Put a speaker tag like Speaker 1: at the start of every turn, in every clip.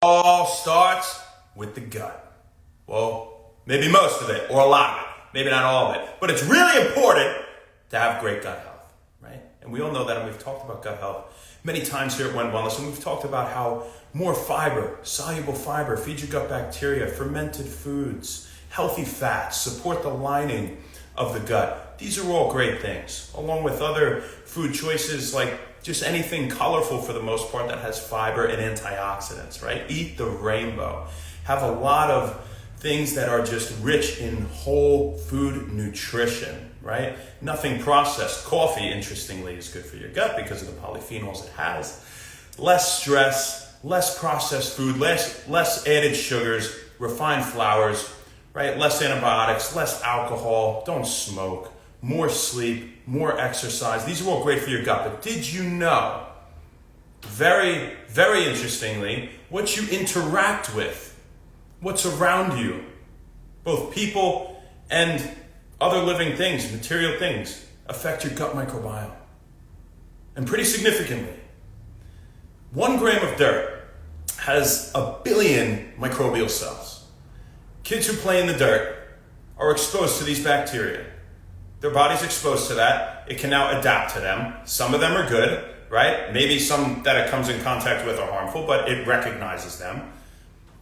Speaker 1: All starts with the gut. Well, maybe most of it, or a lot of it. Maybe not all of it. But it's really important to have great gut health, right? And we all know that, and we've talked about gut health many times here at When Wellness, and we've talked about how more fiber, soluble fiber, feeds your gut bacteria, fermented foods, healthy fats, support the lining of the gut. These are all great things, along with other food choices like just anything colorful for the most part that has fiber and antioxidants, right? Eat the rainbow. Have a lot of things that are just rich in whole food nutrition, right? Nothing processed. Coffee, interestingly, is good for your gut because of the polyphenols it has. Less stress, less processed food, less added sugars, refined flours, right? Less antibiotics, less alcohol, don't smoke, more sleep, more exercise. These are all great for your gut. But did you know, very, very interestingly, what you interact with, what's around you, both people and other living things, material things, affect your gut microbiome? And pretty significantly. 1 gram of dirt has 1 billion microbial cells. Kids who play in the dirt are exposed to these bacteria. Their body's exposed to that. It can now adapt to them. Some of them are good, right? Maybe some that it comes in contact with are harmful, but it recognizes them.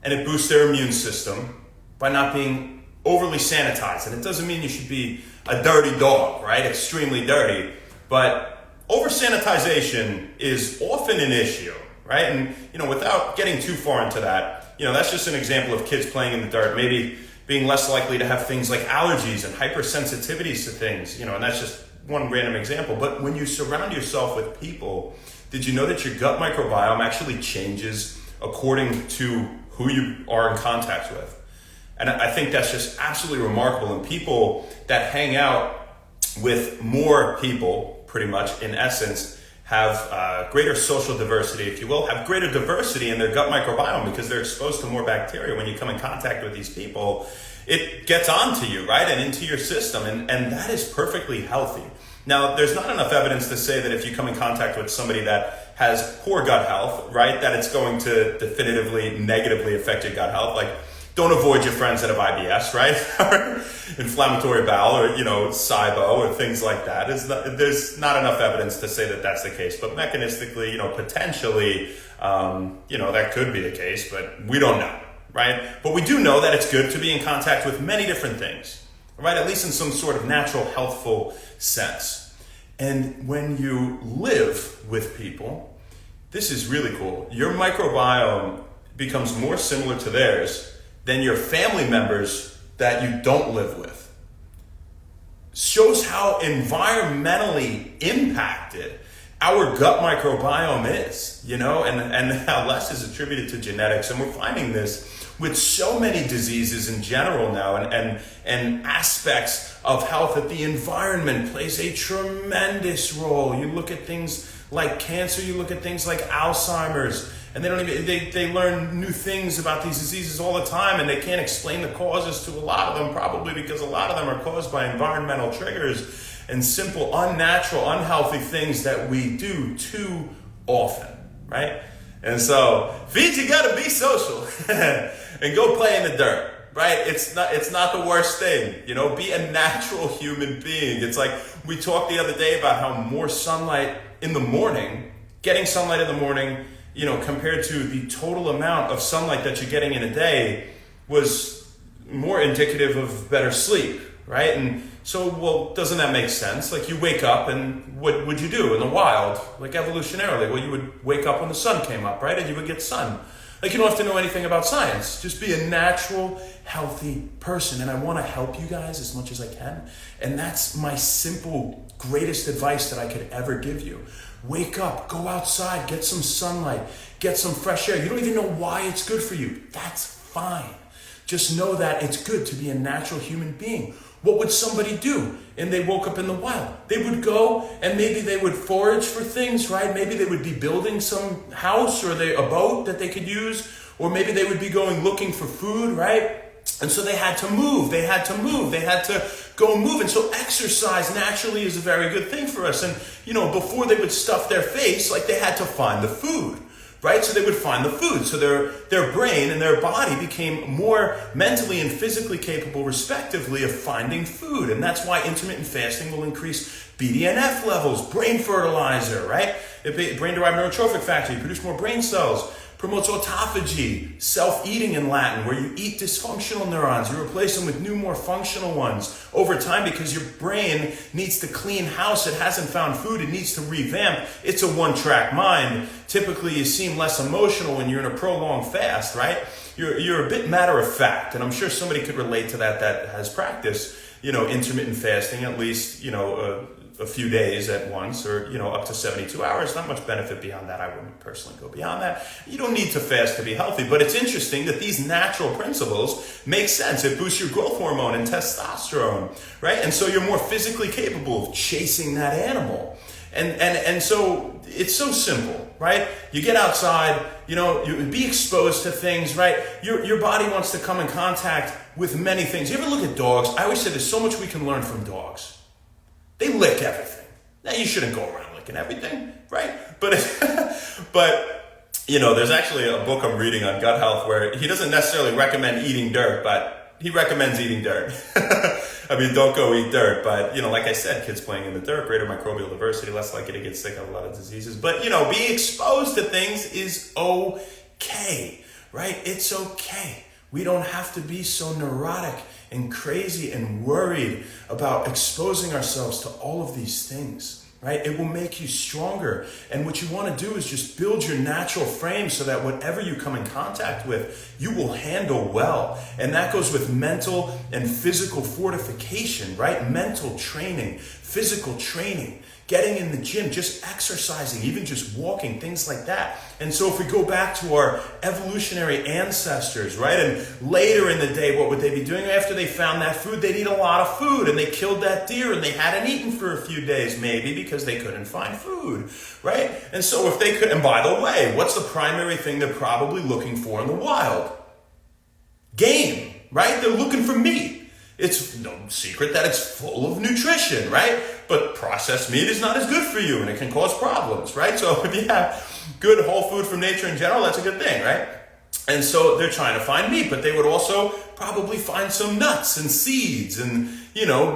Speaker 1: And it boosts their immune system by not being overly sanitized. And it doesn't mean you should be a dirty dog, right? Extremely dirty. But over-sanitization is often an issue, right? And, without getting too far into that, that's just an example of kids playing in the dirt, maybe being less likely to have things like allergies and hypersensitivities to things, and that's just one random example. But when you surround yourself with people, did you know that your gut microbiome actually changes according to who you are in contact with? And I think that's just absolutely remarkable. And people that hang out with more people, pretty much in essence, have greater social diversity, if you will, have greater diversity in their gut microbiome because they're exposed to more bacteria. When you come in contact with these people, it gets onto you, right, and into your system, and that is perfectly healthy. Now, there's not enough evidence to say that if you come in contact with somebody that has poor gut health, right, that it's going to definitively negatively affect your gut health. Like, don't avoid your friends that have IBS, right? Inflammatory bowel or, SIBO or things like that. There's not enough evidence to say that that's the case. But mechanistically, potentially, that could be the case, but we don't know, right? But we do know that it's good to be in contact with many different things, right? At least in some sort of natural, healthful sense. And when you live with people, this is really cool. Your microbiome becomes more similar to theirs than your family members that you don't live with. Shows how environmentally impacted our gut microbiome is, and how less is attributed to genetics. And we're finding this with so many diseases in general now and aspects of health that the environment plays a tremendous role. You look at things like cancer, you look at things like Alzheimer's, and they learn new things about these diseases all the time, and they can't explain the causes to a lot of them, probably because a lot of them are caused by environmental triggers and simple, unnatural, unhealthy things that we do too often, right? And so, feed your gut and be social, and go play in the dirt, right? It's not the worst thing, be a natural human being. It's like we talked the other day about how more sunlight in the morning, getting sunlight in the morning, compared to the total amount of sunlight that you're getting in a day was more indicative of better sleep, right? And so, well, doesn't that make sense? Like, you wake up, and what would you do in the wild? Like, evolutionarily, well, you would wake up when the sun came up, right? And you would get sun. Like, you don't have to know anything about science. Just be a natural, healthy person. And I want to help you guys as much as I can. And that's my simple, greatest advice that I could ever give you. Wake up, go outside, get some sunlight, get some fresh air. You don't even know why it's good for you. That's fine. Just know that it's good to be a natural human being. What would somebody do? And they woke up in the wild. They would go and maybe they would forage for things, right? Maybe they would be building some house or a boat that they could use, or maybe they would be going looking for food, right? And so they had to move. They had to go move. And so exercise naturally is a very good thing for us. And, before they would stuff their face, like, they had to find the food, right? So they would find the food. So their brain and their body became more mentally and physically capable, respectively, of finding food. And that's why intermittent fasting will increase BDNF levels, brain fertilizer, right? Brain-derived neurotrophic factor, you produce more brain cells. Promotes autophagy, self-eating in Latin, where you eat dysfunctional neurons. You replace them with new, more functional ones over time because your brain needs to clean house. It hasn't found food. It needs to revamp. It's a one-track mind. Typically, you seem less emotional when you're in a prolonged fast, right? You're a bit matter-of-fact, and I'm sure somebody could relate to that has practiced, intermittent fasting, at least, a few days at once, or up to 72 hours. Not much benefit beyond that. I wouldn't personally go beyond that. You don't need to fast to be healthy, but it's interesting that these natural principles make sense. It boosts your growth hormone and testosterone, right? And so you're more physically capable of chasing that animal. And so it's so simple, right? You get outside, you be exposed to things, right? Your body wants to come in contact with many things. You ever look at dogs? I always say there's so much we can learn from dogs. They lick everything. Now, you shouldn't go around licking everything, right? But there's actually a book I'm reading on gut health where he doesn't necessarily recommend eating dirt, but he recommends eating dirt. I mean, don't go eat dirt, but, like I said, kids playing in the dirt, greater microbial diversity, less likely to get sick of a lot of diseases. But, being exposed to things is okay, right? It's okay. We don't have to be so neurotic and crazy and worried about exposing ourselves to all of these things, right? It will make you stronger. And what you want to do is just build your natural frame so that whatever you come in contact with, you will handle well. And that goes with mental and physical fortification, right? Mental training, physical training, getting in the gym, just exercising, even just walking, things like that. And so if we go back to our evolutionary ancestors, right? And later in the day, what would they be doing after they found that food? They'd eat a lot of food, and they killed that deer, and they hadn't eaten for a few days, maybe because they couldn't find food, right? And so if they could, and by the way, what's the primary thing they're probably looking for in the wild? Game, right? They're looking for meat. It's no secret that it's full of nutrition, right? But processed meat is not as good for you, and it can cause problems, right? So if you have good whole food from nature in general, that's a good thing, right? And so they're trying to find meat, but they would also probably find some nuts and seeds and,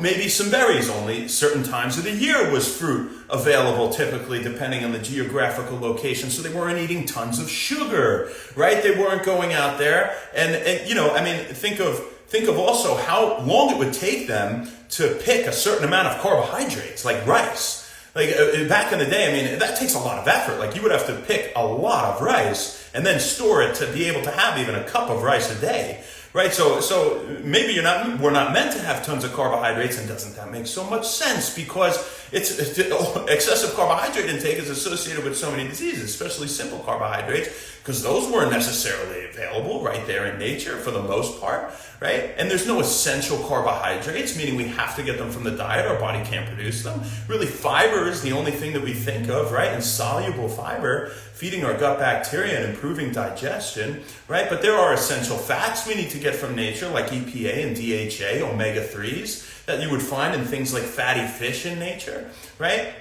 Speaker 1: maybe some berries. Only certain times of the year was fruit available, typically, depending on the geographical location. So they weren't eating tons of sugar, right? They weren't going out there and think of also how long it would take them to pick a certain amount of carbohydrates, like rice. Like back in the day, that takes a lot of effort. Like you would have to pick a lot of rice and then store it to be able to have even a cup of rice a day, right? So maybe we're not meant to have tons of carbohydrates, and doesn't that make so much sense? Because it's excessive carbohydrate intake is associated with so many diseases, especially simple carbohydrates, because those weren't necessarily available right there in nature for the most part, right? And there's no essential carbohydrates, meaning we have to get them from the diet. Our body can't produce them. Really, fiber is the only thing that we think of, right? And soluble fiber, feeding our gut bacteria and improving digestion, right? But there are essential fats we need to get from nature, like EPA and DHA, omega-3s, that you would find in things like fatty fish in nature, right?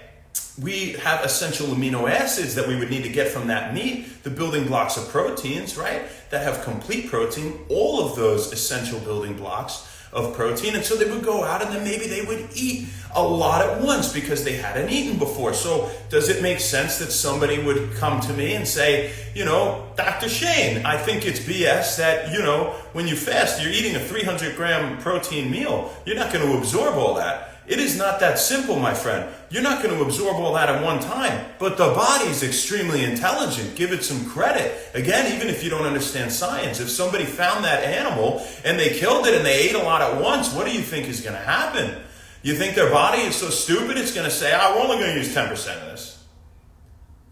Speaker 1: We have essential amino acids that we would need to get from that meat, the building blocks of proteins, right? That have complete protein, all of those essential building blocks of protein. And so they would go out and then maybe they would eat a lot at once because they hadn't eaten before. So does it make sense that somebody would come to me and say, Dr. Shane, I think it's BS that, when you fast, you're eating a 300-gram protein meal. You're not going to absorb all that. It is not that simple, my friend. You're not going to absorb all that at one time, but the body's extremely intelligent. Give it some credit. Again, even if you don't understand science, if somebody found that animal and they killed it and they ate a lot at once, what do you think is going to happen? You think their body is so stupid it's going to say, we're only going to use 10% of this?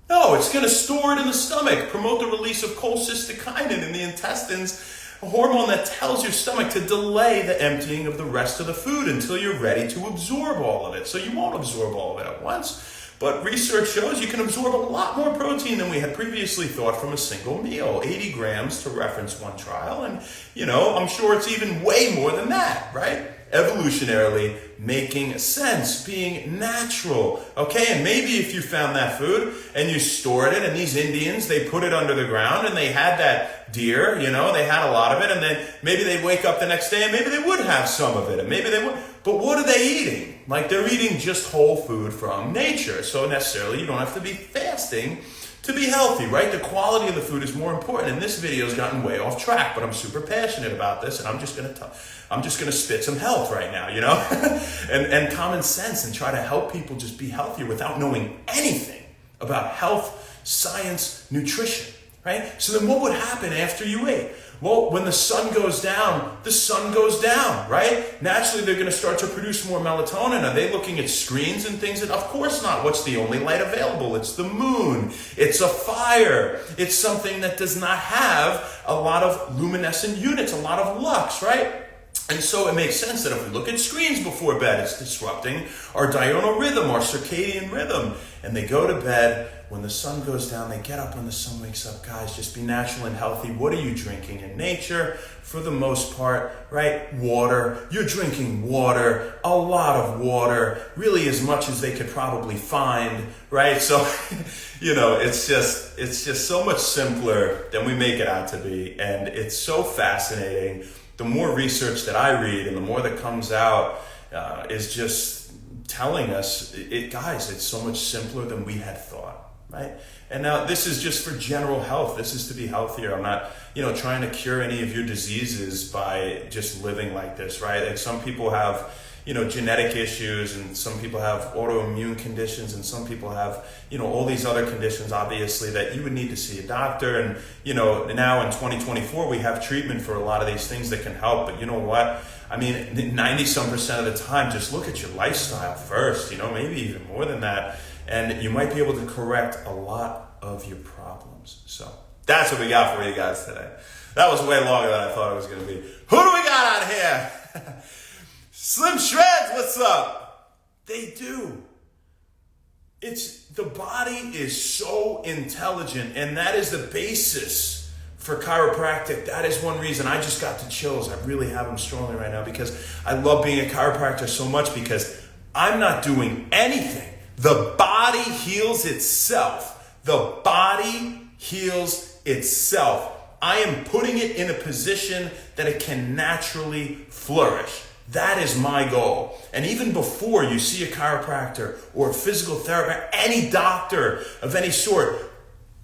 Speaker 1: No, it's going to store it in the stomach, promote the release of cholecystokinin in the intestines, a hormone that tells your stomach to delay the emptying of the rest of the food until you're ready to absorb all of it. So you won't absorb all of it at once, But research shows you can absorb a lot more protein than we had previously thought from a single meal. 80 grams to reference one trial. And, I'm sure it's even way more than that, right? Evolutionarily making sense, being natural, okay? And maybe if you found that food and you stored it, and these Indians, they put it under the ground and they had that deer, they had a lot of it, and then maybe they'd wake up the next day and maybe they would have some of it, and maybe they would. But what are they eating? Like, they're eating just whole food from nature. So necessarily you don't have to be fasting to be healthy, right? The quality of the food is more important. And this video has gotten way off track, but I'm super passionate about this, and I'm just gonna spit some health right now, and common sense, and try to help people just be healthier without knowing anything about health, science, nutrition, right? So then what would happen after you ate? Well, when the sun goes down, right? Naturally, they're going to start to produce more melatonin. Are they looking at screens and things? And of course not. What's the only light available? It's the moon. It's a fire. It's something that does not have a lot of luminescent units, a lot of lux, right? And so it makes sense that if we look at screens before bed, it's disrupting our diurnal rhythm, our circadian rhythm. And they go to bed when the sun goes down. They get up when the sun wakes up. Guys, just be natural and healthy. What are you drinking in nature? For the most part, right? Water. You're drinking water, a lot of water, really as much as they could probably find, right? So, it's just so much simpler than we make it out to be. And it's so fascinating. The more research that I read and the more that comes out is just telling us, guys, it's so much simpler than we had thought, right? And now this is just for general health. This is to be healthier. I'm not, trying to cure any of your diseases by just living like this, right? Like, some people have, genetic issues, and some people have autoimmune conditions, and some people have, all these other conditions, obviously, that you would need to see a doctor. And, now in 2024, we have treatment for a lot of these things that can help. But you know what? 90% of the time, just look at your lifestyle first, maybe even more than that. And you might be able to correct a lot of your problems. So that's what we got for you guys today. That was way longer than I thought it was going to be. Who do we got out here? Slim Shreds, what's up? They do. The body is so intelligent, and that is the basis for chiropractic. That is one reason I just got the chills. I really have them strongly right now, because I love being a chiropractor so much, because I'm not doing anything. The body heals itself. The body heals itself. I am putting it in a position that it can naturally flourish. That is my goal. And even before you see a chiropractor or a physical therapist, any doctor of any sort,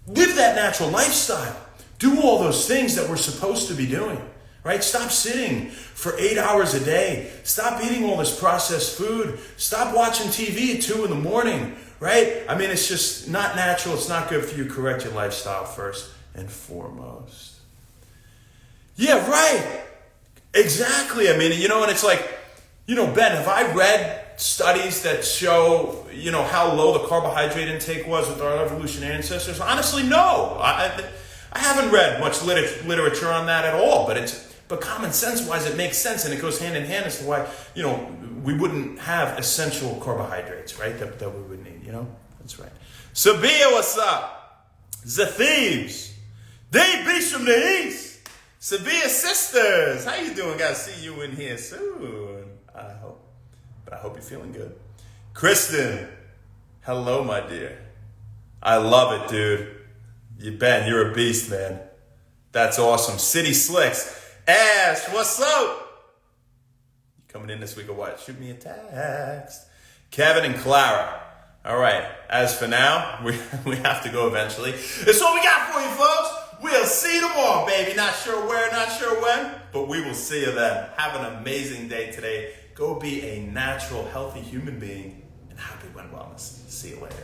Speaker 1: live that natural lifestyle. Do all those things that we're supposed to be doing, right? Stop sitting for 8 hours a day. Stop eating all this processed food. Stop watching TV at 2 a.m, right? It's just not natural. It's not good for you. Correct your lifestyle first and foremost. Yeah, right. Exactly. And it's like, Ben, have I read studies that show, how low the carbohydrate intake was with our evolutionary ancestors? Honestly, no. I haven't read much literature on that at all, but common sense wise, it makes sense, and it goes hand in hand as to why, we wouldn't have essential carbohydrates, right? That we would need, That's right. Sabia, what's up? The Thieves. They beast from the east. Sabia sisters, how you doing? Gotta see you in here soon. I hope you're feeling good. Kristen, hello, my dear. I love it, dude. Ben, you're a beast, man. That's awesome. City Slicks. Ash, what's up? You coming in this week or what? Shoot me a text. Kevin and Clara. All right. As for now, we have to go eventually. That's all we got for you, folks. We'll see you tomorrow, baby. Not sure where, not sure when, but we will see you then. Have an amazing day today. Go be a natural, healthy human being, and happy when wellness. See you later.